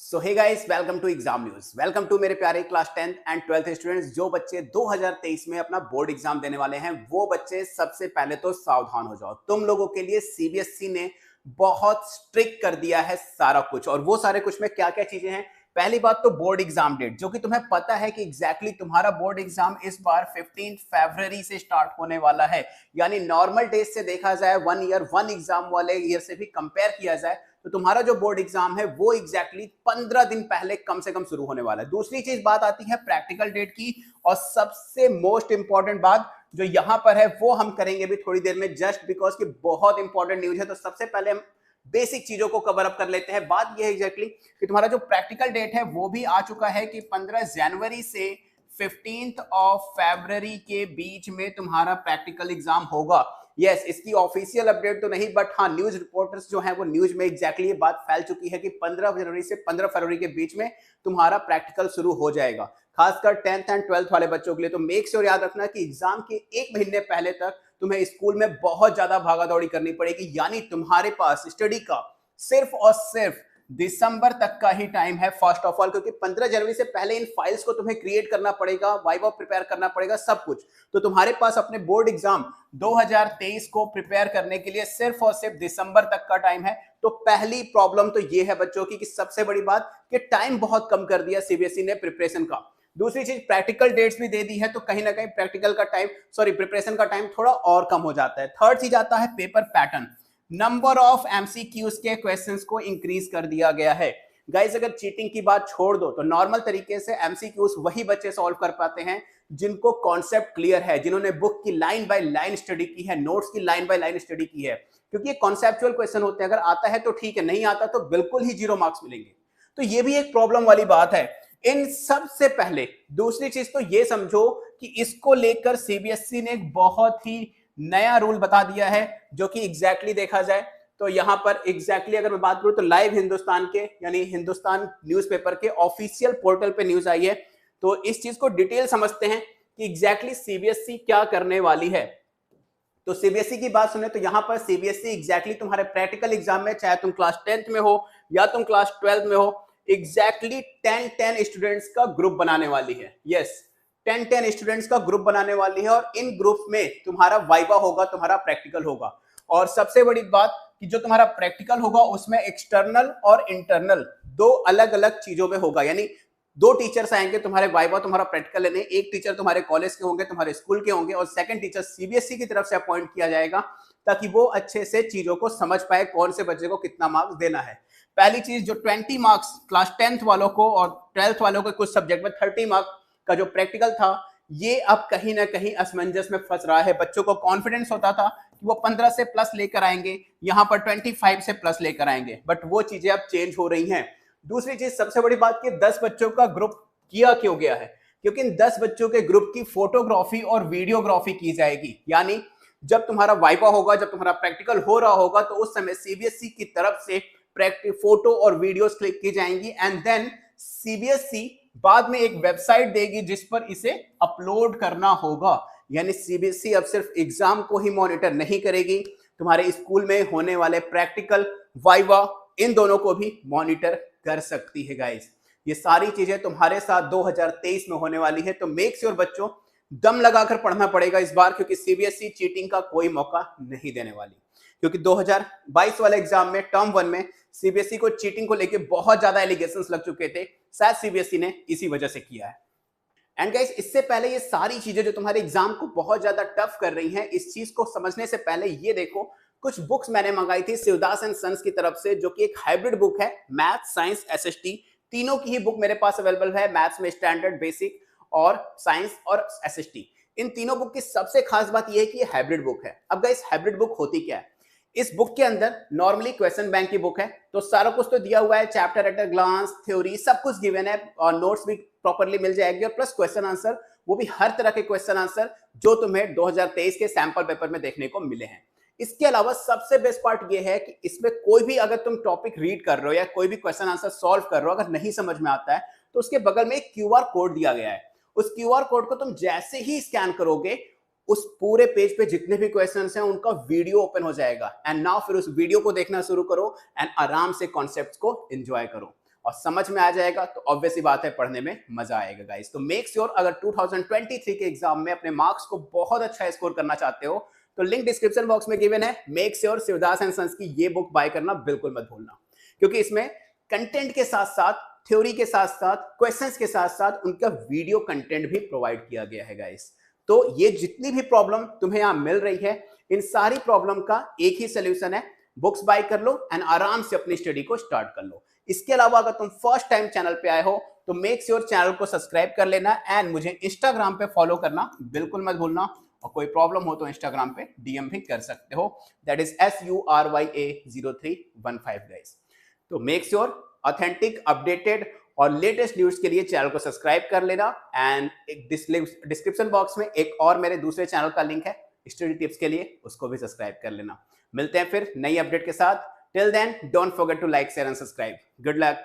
So hey guys, welcome to exam news. Welcome to मेरे प्यारे class 10th and 12th students. जो बच्चे 2023 में अपना बोर्ड एग्जाम देने वाले हैं वो बच्चे सबसे पहले तो सावधान हो जाओ। तुम लोगों के लिए सीबीएसई ने बहुत स्ट्रिक्ट कर दिया है सारा कुछ। और वो सारे कुछ में क्या क्या चीजें हैं? पहली बात तो बोर्ड एग्जाम डेट, जो कि तुम्हें पता है कि एग्जैक्टली तुम्हारा बोर्ड एग्जाम इस बार 15 फरवरी से स्टार्ट होने वाला है। यानी नॉर्मल डेज से देखा जाए, वन ईयर वन एग्जाम वाले ईयर से भी कंपेयर किया जाए तो तुम्हारा जो बोर्ड एग्जाम है वो एग्जैक्टली 15 दिन पहले कम से कम शुरू होने वाला है। दूसरी चीज बात आती है प्रैक्टिकल डेट की, और सबसे मोस्ट इंपॉर्टेंट बात जो यहां पर है वो हम करेंगे भी थोड़ी देर में, जस्ट बिकॉज कि बहुत इंपॉर्टेंट न्यूज है। तो सबसे पहले हम बेसिक चीजों को कवर अप कर लेते हैं। बात यह है एग्जैक्टली कि तुम्हारा जो प्रैक्टिकल डेट है वो भी आ चुका है कि 15 जनवरी से 15 फरवरी के बीच में तुम्हारा प्रैक्टिकल एग्जाम होगा। यस, इसकी ऑफिशियल अपडेट तो नहीं, बट हाँ, न्यूज रिपोर्टर्स जो हैं वो न्यूज में एग्जैक्टली ये बात फैल चुकी है कि 15 जनवरी से 15 फरवरी के बीच में तुम्हारा प्रैक्टिकल शुरू हो जाएगा, खासकर 10th एंड 12th वाले बच्चों के लिए। तो मेक श्योर याद रखना कि एग्जाम के एक महीने पहले तक तुम्हें स्कूल में बहुत ज्यादा भागा दौड़ी करनी पड़ेगी। यानी तुम्हारे पास स्टडी का सिर्फ और सिर्फ दिसंबर तक का ही टाइम है, फर्स्ट ऑफ ऑल, क्योंकि 15 जनवरी से पहले इन फाइल्स को तुम्हें क्रिएट करना पड़ेगा, वाइवा प्रिपेयर करना पड़ेगा, सब कुछ। तो तुम्हारे पास अपने बोर्ड एग्जाम 2023 को प्रिपेयर करने के लिए सिर्फ और सिर्फ दिसंबर तक का टाइम है। तो पहली प्रॉब्लम तो ये है बच्चों की, कि सबसे बड़ी बात कि टाइम बहुत कम कर दिया सीबीएसई ने प्रिपरेशन का। दूसरी चीज, प्रैक्टिकल डेट्स भी दे दी है, तो कहीं ना कहीं प्रैक्टिकल का टाइम, प्रिपरेशन का टाइम थोड़ा और कम हो जाता है। थर्ड चीज आता है paper pattern. Number of MCQs के क्वेश्चंस को इंक्रीज कर दिया गया है। गाइस, अगर चीटिंग की बात छोड़ दो तो नॉर्मल तरीके से एमसीक्यूज वही बच्चे सॉल्व कर पाते हैं जिनको कॉन्सेप्ट क्लियर है, जिन्होंने बुक की लाइन बाय लाइन स्टडी की है, नोट्स की लाइन बाय लाइन स्टडी की है। क्योंकि ये कॉन्सेप्चुअल क्वेश्चन होते हैं, अगर आता है तो ठीक है, नहीं आता तो बिल्कुल ही 0 मार्क्स मिलेंगे। तो ये भी एक प्रॉब्लम वाली बात है। इन सबसे पहले दूसरी चीज तो ये समझो कि इसको लेकर सीबीएसई ने एक बहुत ही नया रूल बता दिया है, जो कि एग्जैक्टली देखा जाए तो यहां पर एग्जैक्टली अगर मैं बात करूं तो लाइव हिंदुस्तान के, यानी हिंदुस्तान न्यूज़पेपर के ऑफिशियल पोर्टल पे न्यूज आई है। तो इस चीज को डिटेल समझते हैं कि एग्जैक्टली सीबीएसई क्या करने वाली है। तो सीबीएसई की बात सुने तो यहां पर सीबीएसई एग्जैक्टली तुम्हारे प्रैक्टिकल एग्जाम में, चाहे तुम क्लास 10th में हो या तुम क्लास 12th में हो, एग्जैक्टली 10-10 स्टूडेंट्स का ग्रुप बनाने वाली है। यस, 10-10 स्टूडेंट्स का ग्रुप बनाने वाली है, और इन ग्रुप में तुम्हारा वाइवा होगा, तुम्हारा प्रैक्टिकल होगा। और सबसे बड़ी बात कि जो तुम्हारा प्रैक्टिकल होगा उसमें एक्सटर्नल और इंटरनल दो अलग अलग चीजों में होगा। यानी दो टीचर्स आएंगे तुम्हारे वाइवा, तुम्हारा प्रैक्टिकल लेने। एक टीचर तुम्हारे कॉलेज के होंगे, तुम्हारे स्कूल के होंगे, और सेकंड टीचर सीबीएसई की तरफ से अपॉइंट किया जाएगा, ताकि वो अच्छे से चीजों को समझ पाए कौन से बच्चे को कितना मार्क्स देना है। पहली चीज, जो 20 मार्क्स क्लास 10th वालों को और 12th वालों को कुछ सब्जेक्ट में 30 मार्क्स का जो प्रैक्टिकल था, ये अब कहीं ना कहीं असमंजस में फंस रहा है। बच्चों को कॉन्फिडेंस होता था कि वो 15 से प्लस लेकर आएंगे, यहां पर 25 से प्लस लेकर आएंगे, बट वो चीजें अब चेंज हो रही हैं। दूसरी चीज, सबसे बड़ी बात कि 10 बच्चों का ग्रुप किया क्यों गया है? क्योंकि इन 10 बच्चों के ग्रुप की फोटोग्राफी और वीडियोग्राफी की जाएगी। यानी जब तुम्हारा वाइवा होगा, जब तुम्हारा प्रैक्टिकल हो रहा होगा, तो उस समय सीबीएसई की तरफ से फोटो और वीडियोस क्लिक की जाएंगी, एंड देन सीबीएसई बाद में एक वेबसाइट देगी जिस पर इसे अपलोड करना होगा। यानी सीबीएसई अब सिर्फ एग्जाम को ही मॉनिटर नहीं करेगी, तुम्हारे स्कूल में होने वाले प्रैक्टिकल, वाइवा, इन दोनों को भी मॉनिटर कर सकती है। गाइस, ये सारी चीजें तुम्हारे साथ 2023 में होने वाली है। तो मेक श्योर बच्चों, दम लगाकर पढ़ना पड़ेगा इस बार, क्योंकि सीबीएसई चीटिंग का कोई मौका नहीं देने वाली। क्योंकि 2022 वाले एग्जाम में, टर्म 1 में, सीबीएसई को चीटिंग को लेके बहुत ज्यादा एलिगेशंस लग चुके थे। शायद सीबीएसई ने इसी वजह से किया है। एंड गाइस, इससे पहले ये सारी चीजें जो तुम्हारे एग्जाम को बहुत ज्यादा टफ कर रही हैं, इस चीज को समझने से पहले ये देखो, कुछ बुक्स मैंने मंगाई थी शिवदास एंड सन्स की तरफ से, जो कि एक हाइब्रिड बुक है, मैथ, साइंस, एसएसटी, तीनों की ही बुक मेरे पास अवेलेबल है। मैथ्स में स्टैंडर्ड, बेसिक, और साइंस और एसएसटी। इन तीनों बुक की सबसे खास बात यह है कि ये हाइब्रिड बुक है। अब गाइस, हाइब्रिड बुक होती क्या है? इस बुक के अंदर नॉर्मली क्वेश्चन बैंक की बुक है, तो सारा कुछ तो दिया हुआ है, chapter at a glance, theory, सब कुछ गिवन है, और नोट्स भी प्रॉपर्ली मिल जाएगी, और प्लस क्वेश्चन आंसर, वो भी हर तरह के क्वेश्चन आंसर जो तुम्हें 2023 के सैंपल पेपर में देखने को मिले हैं। इसके अलावा सबसे बेस्ट पार्ट ये है कि इसमें कोई भी अगर तुम टॉपिक रीड कर रहे हो या कोई भी क्वेश्चन आंसर सॉल्व कर रहे हो, अगर नहीं समझ में आता है तो उसके बगल में एक क्यूआर कोड दिया गया है। उस क्यूआर कोड को तुम जैसे ही स्कैन करोगे, उस पूरे पेज पे जितने भी क्वेश्चंस हैं उनका वीडियो ओपन हो जाएगा, एंड नाउ फिर उस वीडियो को देखना शुरू करो एंड आराम से कॉन्सेप्ट्स को एंजॉय करो। और समझ में आ जाएगा तो ऑब्वियसली बात है पढ़ने में मजा आएगा गाइस। तो मेक श्योर अगर 2023 के एग्जाम में अपने मार्क्स को बहुत अच्छा स्कोर करना चाहते हो तो लिंक डिस्क्रिप्शन बॉक्स में गिवन है। Make sure Shivdas and sons की ये बुक बाय करना बिल्कुल मत भूलना, क्योंकि इसमें कंटेंट के साथ साथ थ्योरी के साथ साथ क्वेश्चंस के साथ साथ उनका वीडियो कंटेंट भी प्रोवाइड किया गया है गाइस। तो ये जितनी भी प्रॉब्लम तुम्हें यहां मिल रही है इन सारी प्रॉब्लम का एक ही सोल्यूशन है, बुक्स बाय कर लो एंड आराम से अपनी स्टडी को स्टार्ट कर लो। इसके अलावा अगर तुम फर्स्ट टाइम चैनल पे आए हो तो मेक श्योर चैनल को सब्सक्राइब कर लेना एंड मुझे इंस्टाग्राम पे फॉलो करना बिल्कुल मत भूलना। और कोई प्रॉब्लम हो तो इंस्टाग्राम पे डीएम भी कर सकते हो, दैट इज SURYA0315 गाइस। तो मेक श्योर ऑथेंटिक अपडेटेड और लेटेस्ट न्यूज के लिए चैनल को सब्सक्राइब कर लेना एंड एक डिस्क्रिप्शन बॉक्स में एक और मेरे दूसरे चैनल का लिंक है स्टडी टिप्स के लिए, उसको भी सब्सक्राइब कर लेना। मिलते हैं फिर नई अपडेट के साथ। Till then don't forget to like share and subscribe. Good luck.